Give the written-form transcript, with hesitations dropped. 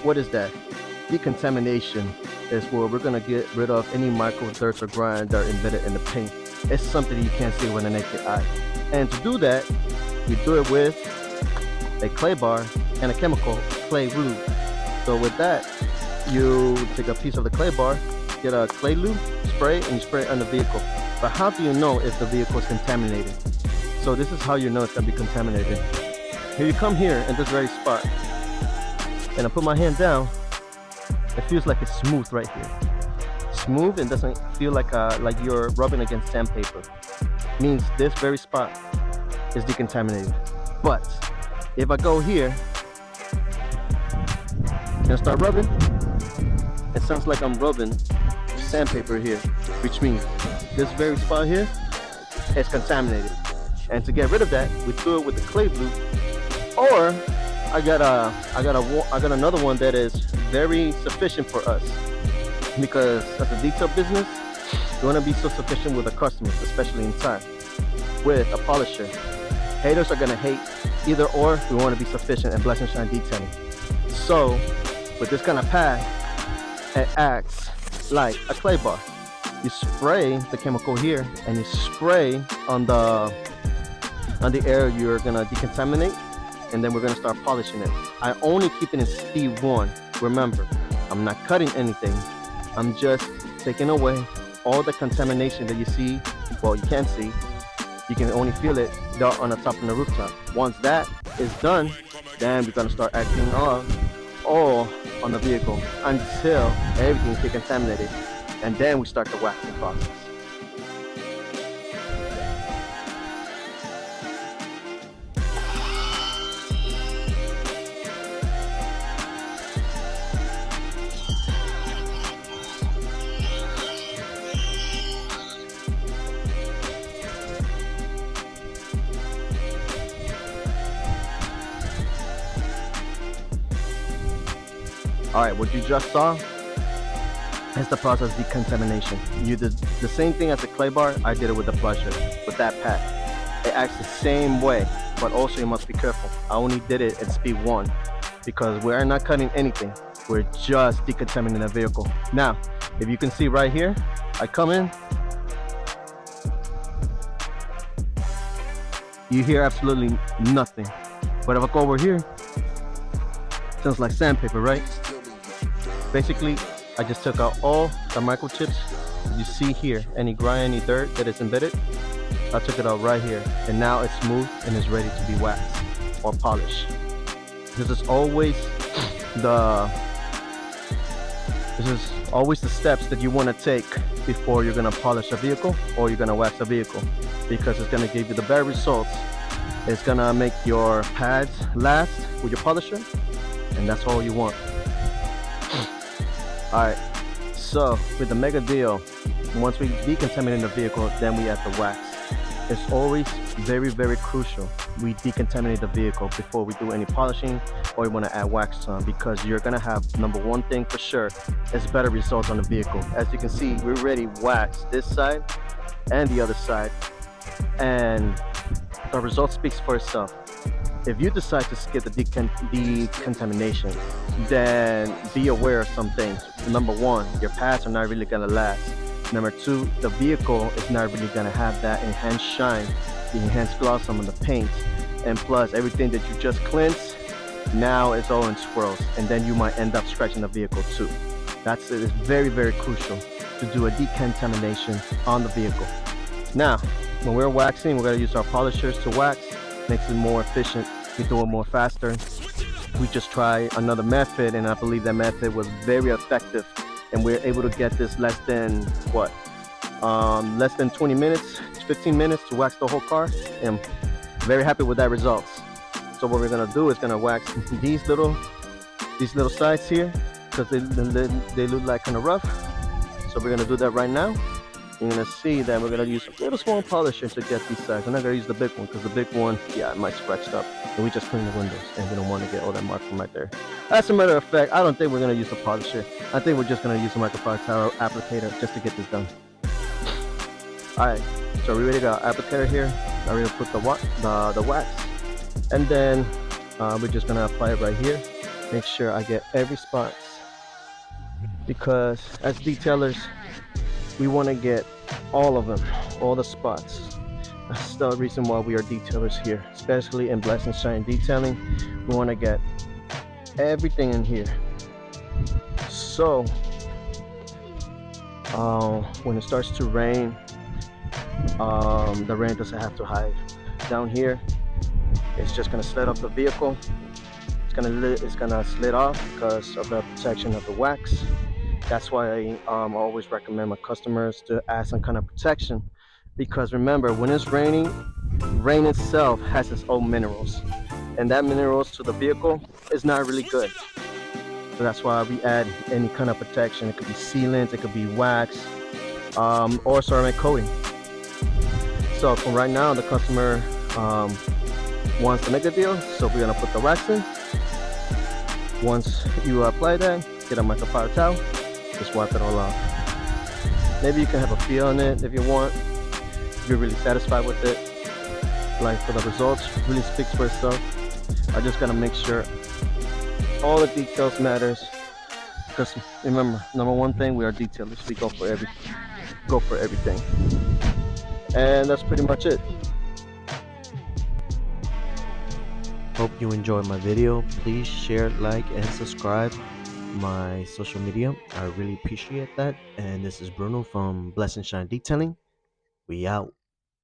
What is that? Decontamination is where we're gonna get rid of any micro dirt or grime that are embedded in the paint. It's something you can't see with the naked eye. And to do that, we do it with a clay bar and a chemical clay lube. So with that, you take a piece of the clay bar, get a clay lube, spray, and you spray it on the vehicle. But how do you know if the vehicle is contaminated? So this is how you know it's gonna be contaminated. Here you come here in this very spot, and I put my hand down. It feels like it's smooth right here. Smooth and doesn't feel like you're rubbing against sandpaper. Means this very spot is decontaminated. But if I go here and start rubbing, it sounds like I'm rubbing sandpaper here, which means this very spot here is contaminated. And to get rid of that, we do it with the clay glue, or I got another one that is very sufficient for us, because as a detail business, you want to be so sufficient with the customers, especially in time. With a polisher, haters are gonna hate. Either or, we want to be sufficient in Bless&Shine detailing. So with this kind of pad, it acts like a clay bar. You spray the chemical here, and you spray on the area you're gonna decontaminate, and then we're gonna start polishing it. I only keep it in speed 1. Remember, I'm not cutting anything. I'm just taking away all the contamination that you see. Well, you can't see. You can only feel it on the top of the rooftop. Once that is done, then we're gonna start acting all on the vehicle until everything is decontaminated, and then we start the waxing process. Alright, what you just saw is the process of decontamination. You did the same thing as the clay bar. I did it with the plusher, with that pad. It acts the same way, but also you must be careful. I only did it at speed 1 because we are not cutting anything. We're just decontaminating the vehicle. Now, if you can see right here, I come in, you hear absolutely nothing. But if I go over here, it sounds like sandpaper, right? Basically, I just took out all the microchips you see here, any grime, any dirt that is embedded. I took it out right here, and now it's smooth and is ready to be waxed or polished. This is always the steps that you want to take before you're going to polish a vehicle or you're going to wax a vehicle, because it's going to give you the better results. It's going to make your pads last with your polisher, and that's all you want. Alright, so with the mega deal, once we decontaminate the vehicle, then we add the wax. It's always very, very crucial we decontaminate the vehicle before we do any polishing or you want to add wax on, because you're going to have, number one thing for sure, is better results on the vehicle. As you can see, we already waxed this side and the other side, and the result speaks for itself. If you decide to skip the decontamination, then be aware of some things. Number one, your pads are not really going to last. Number two, the vehicle is not really going to have that enhanced shine, the enhanced gloss on the paint. And plus, everything that you just cleansed, now it's all in swirls. And then you might end up scratching the vehicle too. It's very, very crucial to do a decontamination on the vehicle. Now, when we're waxing, we're going to use our polishers to wax. Makes it more efficient. We do it more faster. We just try another method, and I believe that method was very effective, and we're able to get this less than 20 minutes, 15 minutes to wax the whole car, and very happy with that results. So what we're gonna do is gonna wax these little sides here, because they look like kind of rough. So we're gonna do that right now. You're gonna see that we're gonna use a little small polisher to get these sides. I'm not gonna use the big one, because the big one, yeah, it might scratch up, and we just clean the windows, and we don't want to get all that mark from right there. As a matter of fact, I don't think we're gonna use the polisher. I think we're just gonna use a microfiber towel applicator just to get this done. All right, so we already got our applicator here. I already put the wax, and then we're just gonna apply it right here. make sure I get every spot, because as detailers we want to get all of them, all the spots. That's the reason why we are detailers here, especially in Bless&Shine detailing. We want to get everything in here. So when it starts to rain, the rain doesn't have to hide. Down here, it's just gonna slide off the vehicle. It's gonna slid off because of the protection of the wax. That's why I always recommend my customers to add some kind of protection, because remember, when it's raining, rain itself has its own minerals, and that minerals to the vehicle is not really good. So that's why we add any kind of protection. It could be sealant, it could be wax, or ceramic coating. So for right now, the customer wants to make a deal, so we're gonna put the wax in. Once you apply that, get a microfiber towel, just wipe it all off. Maybe you can have a feel on it if you want, if you're really satisfied with it. Like, for the results, really speaks for itself. I just gotta make sure all the details matters, because remember, number one thing, we are detailers. We go for everything, and that's pretty much it. Hope you enjoyed my video. Please share, like, and subscribe my social media. I really appreciate that. And this is Bruno from Bless&Shine Detailing. We out.